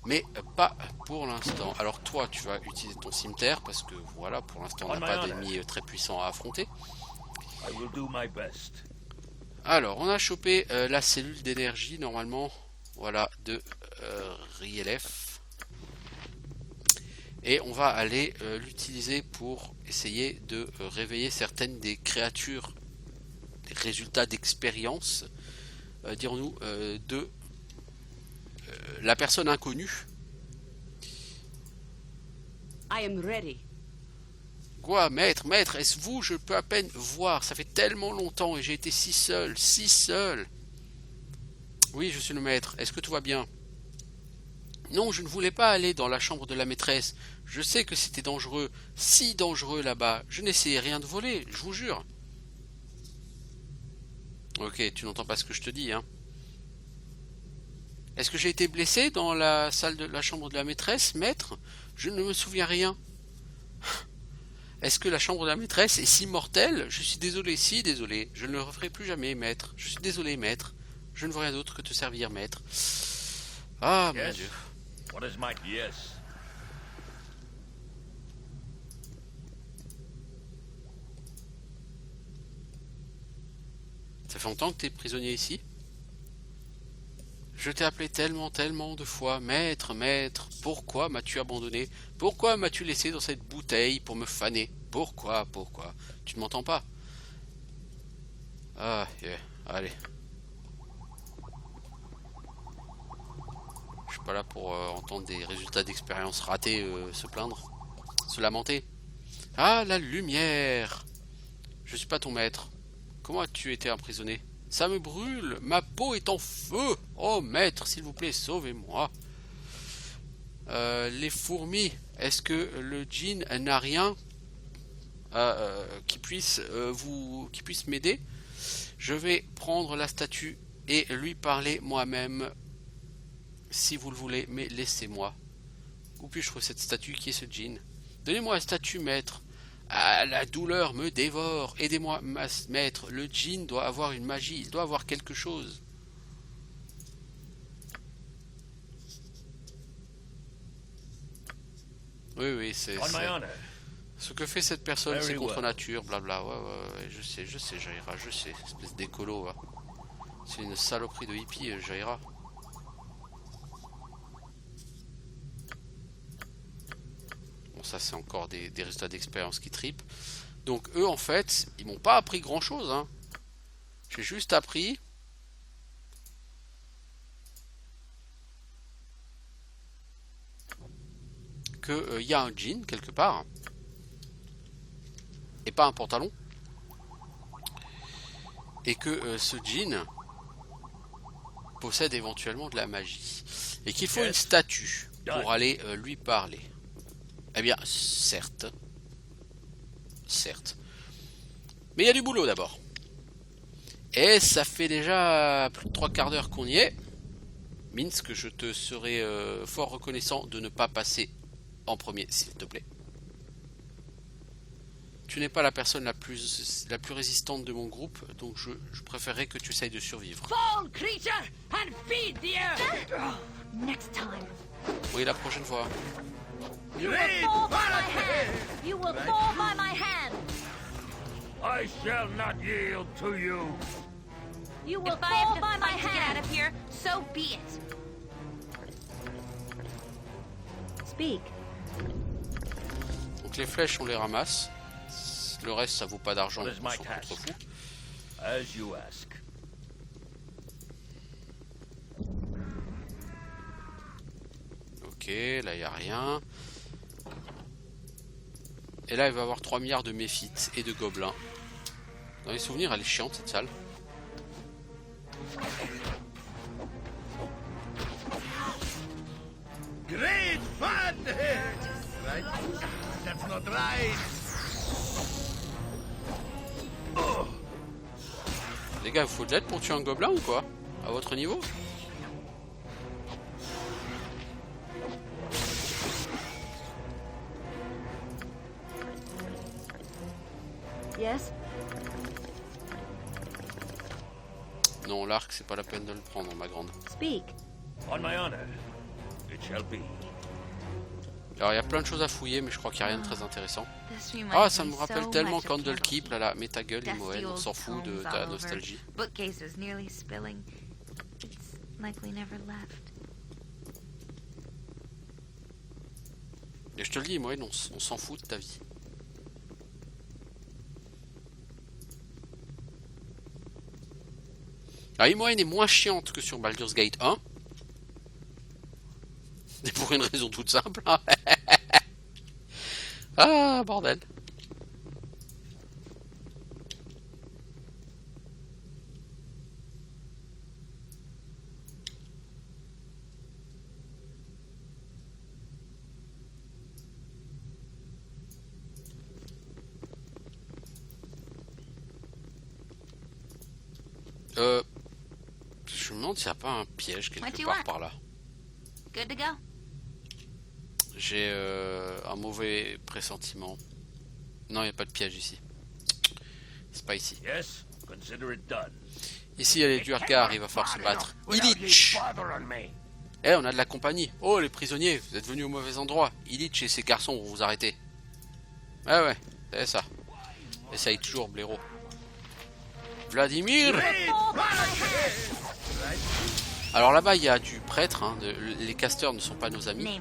Mais pas pour l'instant. Alors toi, tu vas utiliser ton cimetière parce que voilà, pour l'instant, on n'a pas d'ennemis très puissants à affronter. I will do my best. Alors, on a chopé la cellule d'énergie, normalement, voilà, de Rielev. Et on va aller l'utiliser pour essayer de réveiller certaines des créatures, des résultats d'expérience, dirons-nous, de la personne inconnue. I am ready. Quoi, maître, est-ce vous? Je peux à peine voir, ça fait tellement longtemps et j'ai été si seul, si seul. Oui, je suis le maître, est-ce que tout va bien? Non, je ne voulais pas aller dans la chambre de la maîtresse. Je sais que c'était dangereux, si dangereux là-bas. Je n'essayais rien de voler, je vous jure. Ok, tu n'entends pas ce que je te dis, hein. Est-ce que j'ai été blessé dans la salle de la chambre de la maîtresse, maître? Je ne me souviens rien. Est-ce que la chambre de la maîtresse est si mortelle? Je suis désolé, si désolé. Je ne le referai plus jamais, maître. Je suis désolé, maître. Je ne veux rien d'autre que te servir, maître. Ah, mon Dieu. What is my... Yes. Ça fait longtemps que tu es prisonnier ici? Je t'ai appelé tellement de fois. Maître, maître, pourquoi m'as-tu abandonné? Pourquoi m'as-tu laissé dans cette bouteille pour me faner? Pourquoi? Tu ne m'entends pas? Ah, yeah. Allez. Je suis pas là pour entendre des résultats d'expérience ratés se plaindre, se lamenter. Ah, la lumière! Je suis pas ton maître. Comment as-tu été emprisonné? Ça me brûle, ma peau est en feu. Oh maître, s'il vous plaît, sauvez-moi. Les fourmis, est-ce que le djinn n'a rien qui puisse m'aider? Je vais prendre la statue et lui parler moi-même, si vous le voulez, mais laissez-moi. Où puis-je trouver cette statue? Qui est ce djinn? Donnez-moi la statue, maître. Ah, la douleur me dévore. Aidez-moi, maître. Le djinn doit avoir une magie. Il doit avoir quelque chose. Oui, c'est... Ce que fait cette personne, c'est contre nature, blabla. Ouais, je sais, Jaira, je sais. Espèce d'écolo, va. C'est une saloperie de hippie, Jaira. Bon, ça, c'est encore des résultats d'expérience qui tripent. Donc, eux, en fait, ils m'ont pas appris grand-chose, hein. J'ai juste appris... qu'il y a un djinn, quelque part. Et pas un pantalon. Et que ce djinn possède éventuellement de la magie. Et qu'il faut une statue pour aller lui parler. Eh bien, certes. Certes. Mais il y a du boulot d'abord. Et ça fait déjà plus de 3/4 d'heure qu'on y est. Minsk, je te serais fort reconnaissant de ne pas passer en premier, s'il te plaît. Tu n'es pas la personne la plus résistante de mon groupe, donc je préférerais que tu essayes de survivre. Fall, creature, and feed the earth. Next time. Oui, la prochaine fois. You will fall by my hand. You will fall by my hand. I shall not yield to you. You will fall by my hand. Out of here, so be it. Speak. Donc les flèches, on les ramasse. Le reste, ça vaut pas d'argent, on s'en contrefout. As you ask. Ok, là il n'y a rien. Et là il va y avoir 3 milliards de méphites et de gobelins. Dans les souvenirs, elle est chiante cette salle. Great fun! Right? That's not right. Oh. Les gars, il faut de l'aide pour tuer un gobelin ou quoi? À votre niveau? Yes. Non, l'arc, c'est pas la peine de le prendre, ma grande. Speak. On my honor, it shall be. Alors, il y a plein de choses à fouiller, mais je crois qu'il n'y a rien de très intéressant. Ah, ça me rappelle tellement Candlekeep, là là, mais ta gueule, Imoen, on s'en fout de ta nostalgie. Bookcases nearly spilling. It's like we never left. Et je te le dis, Imoen, on s'en fout de ta vie. Alors, Imoen est moins chiante que sur Baldur's Gate 1. Et pour une raison toute simple. Ah, bordel. Je me demande s'il n'y a pas un piège quelque part par là. Good to go. J'ai un mauvais pressentiment. Non, il n'y a pas de piège ici. C'est pas ici. Yes, consider it done. Ici, il y a les Duergar, il va falloir se battre. Illich! Eh, on a de la compagnie. Oh, les prisonniers, vous êtes venus au mauvais endroit. Illich et ses garçons vont vous arrêter. Ouais, c'est ça. Essaye toujours, blaireau. Vladimir! Alors là-bas, il y a du prêtre. Hein, les casteurs ne sont pas nos amis.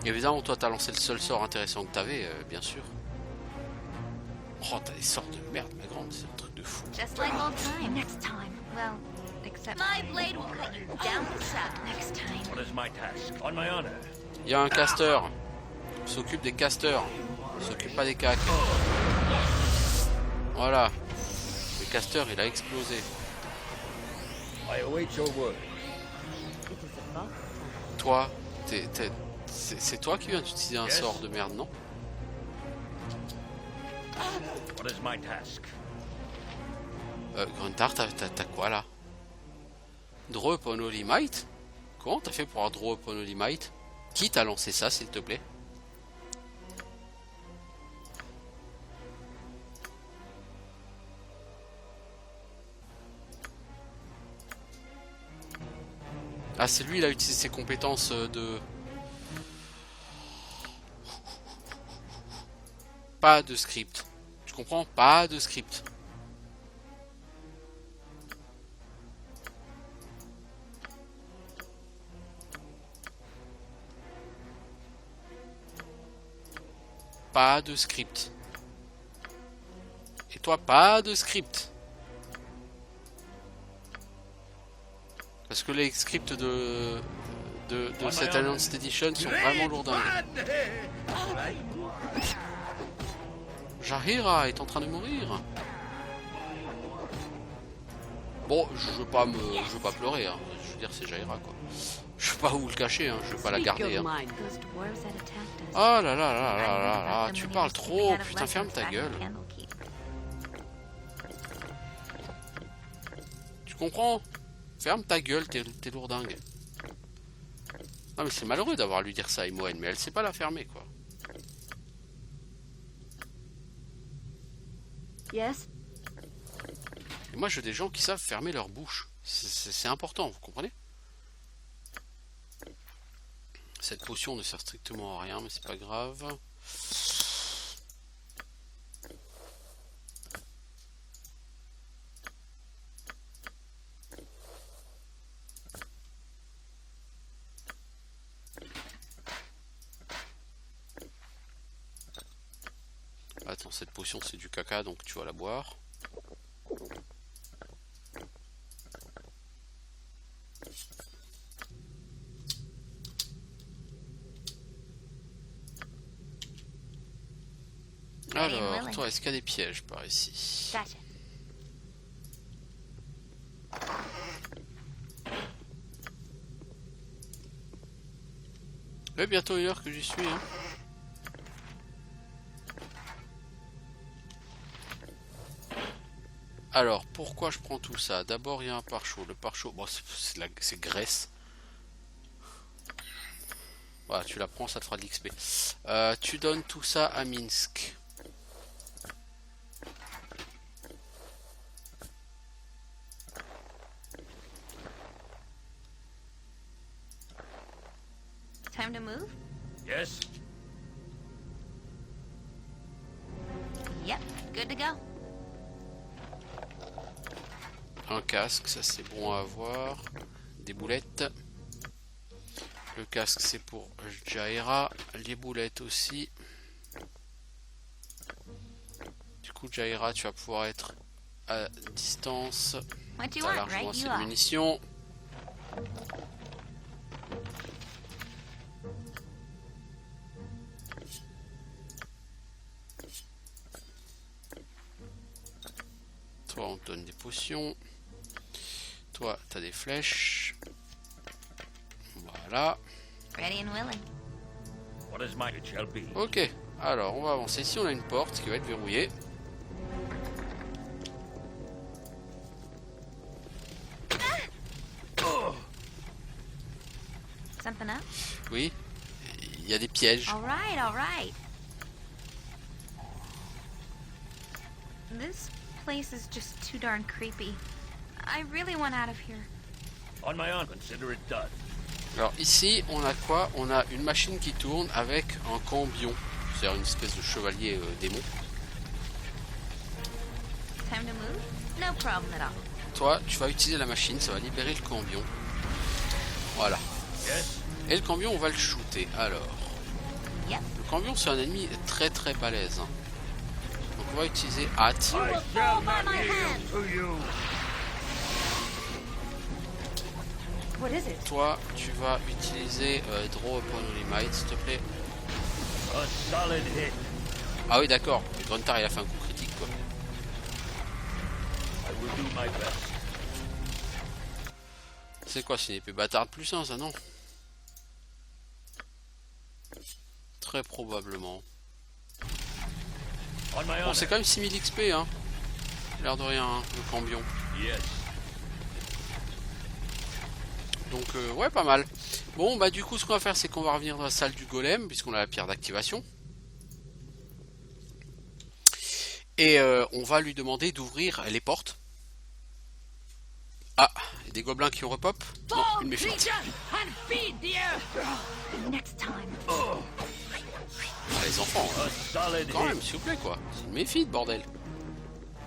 Évidemment, toi, t'as lancé le seul sort intéressant que t'avais, bien sûr. Oh, t'as des sorts de merde, ma grande, c'est un truc de fou. Just like old time. Next time. Well, Except my blade will cut you down south next time. What is my task? On my honor. Il y a un caster. Il s'occupe des casters. Il s'occupe pas des cacs. Voilà. Le caster, il a explosé. I await your word. It is about time. Toi, c'est toi qui viens d'utiliser un sort de merde, non? What is my task? Gruntar, t'as quoi là? Draw upon Holy Might? Comment t'as fait pour avoir Draw upon Holy Might? Qui t'a lancé ça, s'il te plaît? Ah, c'est lui, il a utilisé ses compétences de... Pas de script. Tu comprends? Pas de script. Pas de script. Et toi, pas de script. Parce que les scripts de cette Announced Edition sont vraiment lourdingues. Jaheira est en train de mourir. Bon, je veux pas pleurer, hein. Je veux dire, c'est Jaheira, quoi. Je sais pas où le cacher, hein. Je veux pas la garder, hein. Those dwarves that attacked us. Oh là là là là là là, tu parles trop, putain, ferme ta gueule. Tu comprends? Ferme ta gueule, t'es lourdingue. Non mais c'est malheureux d'avoir à lui dire ça à Imoen, mais elle sait pas la fermer, quoi. Yes. Et moi je veux des gens qui savent fermer leur bouche. C'est important, vous comprenez? Cette potion ne sert strictement à rien, mais c'est pas grave. Attends, cette potion c'est du caca, donc tu vas la boire. Alors, toi, est-ce qu'il y a des pièges par ici? Gotcha. Mais bientôt une heure que j'y suis, hein. Alors, pourquoi je prends tout ça? D'abord, il y a un pare-chaud. Le pare-chaud, bon, c'est graisse. Voilà, tu la prends, ça te fera de l'XP. Tu donnes tout ça à Minsk. Time to move? Yes? Yep, good to go. Un casque, ça c'est bon à avoir. Des boulettes. Le casque c'est pour Jaheira. Les boulettes aussi. Du coup Jaheira, tu vas pouvoir être à distance. What you T'as want, largement right? assez You de are. munitions. Toi on te donne des potions. Toi t'as des flèches. Voilà. Ready and willing. What is my it shall be? Ok, alors on va avancer. Ici on a une porte qui va être verrouillée. Something up? Oui, il y a des pièges. All right, all right. This place is just too darn creepy. I really want out of here. On my honor, consider it done. Alors ici on a quoi? On a une machine qui tourne avec un cambion. C'est-à-dire une espèce de chevalier démon. Time to move? No problem at all. Toi tu vas utiliser la machine, ça va libérer le cambion. Voilà. Yes? Et le cambion on va le shooter. Alors, Yep. le cambion c'est un ennemi très très balèze. Donc on va utiliser hâte. I shall not yield to you. What is it? Toi, tu vas utiliser Draw Upon Holy Might, s'il te plaît. A solid hit. Ah oui, d'accord. Le Gruntar, il a fait un coup critique, quoi. I will do my best. C'est quoi, c'est une épée bâtarde plus 1, ça, non? Très probablement. On my Bon, honor. c'est quand même 6000 XP, hein. L'air de rien, hein, le cambion. Yes. Donc, ouais, pas mal. Bon, bah, du coup, ce qu'on va faire, c'est qu'on va revenir dans la salle du golem, puisqu'on a la pierre d'activation. Et on va lui demander d'ouvrir les portes. Ah, il y a des gobelins qui ont repop. Non, une méfiante. Next time. Ah, les enfants, hein. A solid Quand hit. même, s'il vous plaît, quoi. C'est une méfie, bordel.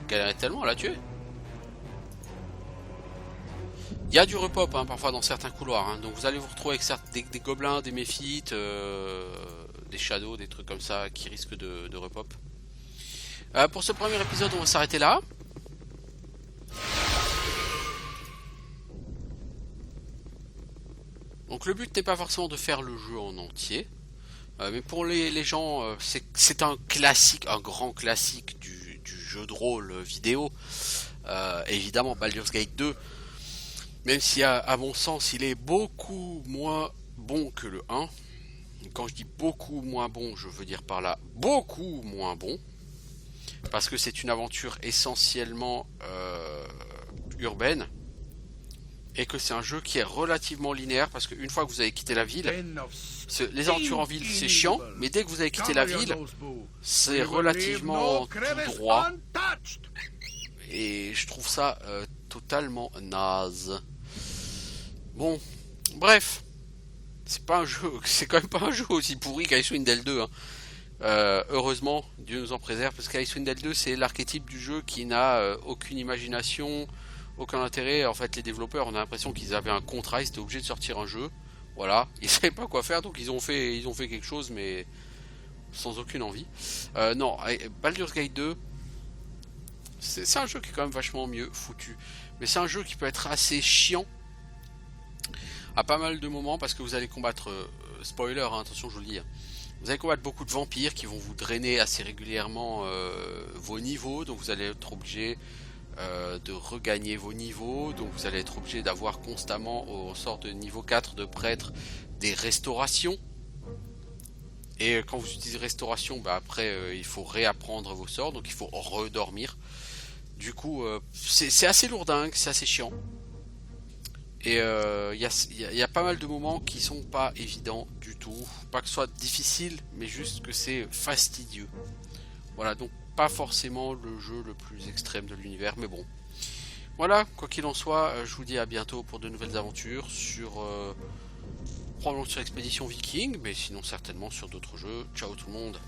Galérait tellement à la tuer. Il y a du repop, hein, parfois, dans certains couloirs. Hein. Donc vous allez vous retrouver avec des gobelins, des méphites, des shadows, des trucs comme ça qui risquent de repop. Pour ce premier épisode, on va s'arrêter là. Donc le but n'est pas forcément de faire le jeu en entier. Mais pour les gens, c'est un classique, un grand classique du jeu de rôle vidéo. Évidemment, Baldur's Gate 2, même si à mon sens, il est beaucoup moins bon que le 1. Quand je dis beaucoup moins bon, je veux dire par là beaucoup moins bon. Parce que c'est une aventure essentiellement urbaine. Et que c'est un jeu qui est relativement linéaire. Parce qu'une fois que vous avez quitté la ville, les aventures en ville c'est chiant. Mais dès que vous avez quitté la ville, c'est relativement tout droit. Et je trouve ça totalement naze. Bon, bref. C'est pas un jeu, c'est quand même pas un jeu aussi pourri qu'Icewind Dale 2. Hein. Heureusement, Dieu nous en préserve, parce qu'Icewind Dale 2 c'est l'archétype du jeu qui n'a aucune imagination, aucun intérêt. En fait, les développeurs, on a l'impression qu'ils avaient un contrat, ils étaient obligés de sortir un jeu. Voilà, ils savaient pas quoi faire, donc ils ont fait quelque chose, mais sans aucune envie. Non, Baldur's Gate 2, c'est un jeu qui est quand même vachement mieux foutu, mais c'est un jeu qui peut être assez chiant à pas mal de moments, parce que vous allez combattre, spoiler, hein, attention, je vous le dis, vous allez combattre beaucoup de vampires qui vont vous drainer assez régulièrement vos niveaux, donc vous allez être obligé de regagner vos niveaux, donc vous allez être obligé d'avoir constamment au sort de niveau 4 de prêtre des restaurations, et quand vous utilisez restauration, bah après il faut réapprendre vos sorts, donc il faut redormir. Du coup c'est assez lourdingue, c'est assez chiant. Et il y a pas mal de moments qui sont pas évidents du tout. Pas que ce soit difficile, mais juste que c'est fastidieux. Voilà, donc pas forcément le jeu le plus extrême de l'univers, mais bon. Voilà, quoi qu'il en soit, je vous dis à bientôt pour de nouvelles aventures sur probablement sur Expédition Viking, mais sinon certainement sur d'autres jeux. Ciao tout le monde.